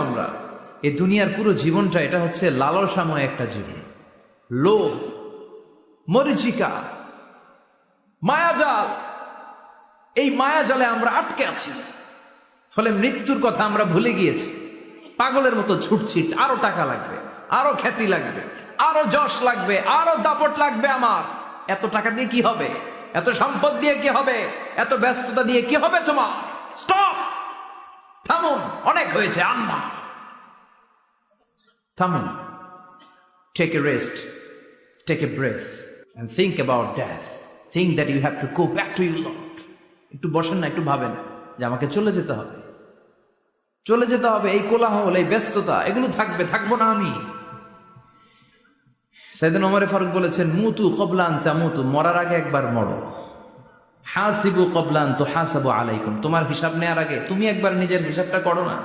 আমরা। এই দুনিয়ার পুরো জীবনটা এটা হচ্ছে লালসাময় একটা জীবন, লোভ, মরিচিকা, মায়াজাল। এই মায়াজালে আমরা আটকে আছি, ফলে মৃত্যুর কথা আমরা ভুলে গিয়েছি। পাগলের মতো ছুটছি, আরো টাকা লাগবে, আরো খ্যাতি লাগবে, আরো যশ লাগবে, আরো দাপট লাগবে। আমার এত টাকা দিয়ে কি হবে? এত সম্পদ দিয়ে কি হবে? এত ব্যস্ততা দিয়ে কি হবে? তোমার স্টপ, থামুন, অনেক হয়েছে। আম্মা থামুন, take a rest, take a breath and think about death. Think that you have to go back to your Lord. একটু বসেন না, একটু ভাবেন যে আমাকে চলে যেতে হবে, চলে যেতে হবে। এই কোলাহল, এই ব্যস্ততা, এগুলো থাকবে, থাকবো না আমি। সাইয়েদনা ওমর ফারুক বলেছেন, মুতু ক্বাবলা আন তামুতু, মরার আগে একবার মরো। হাসিবু ক্বাবলা আন তুহাসাবু আলাইকুম, তোমার হিসাব নেওয়ার আগে তুমি একবার নিজের হিসাবটা করো না।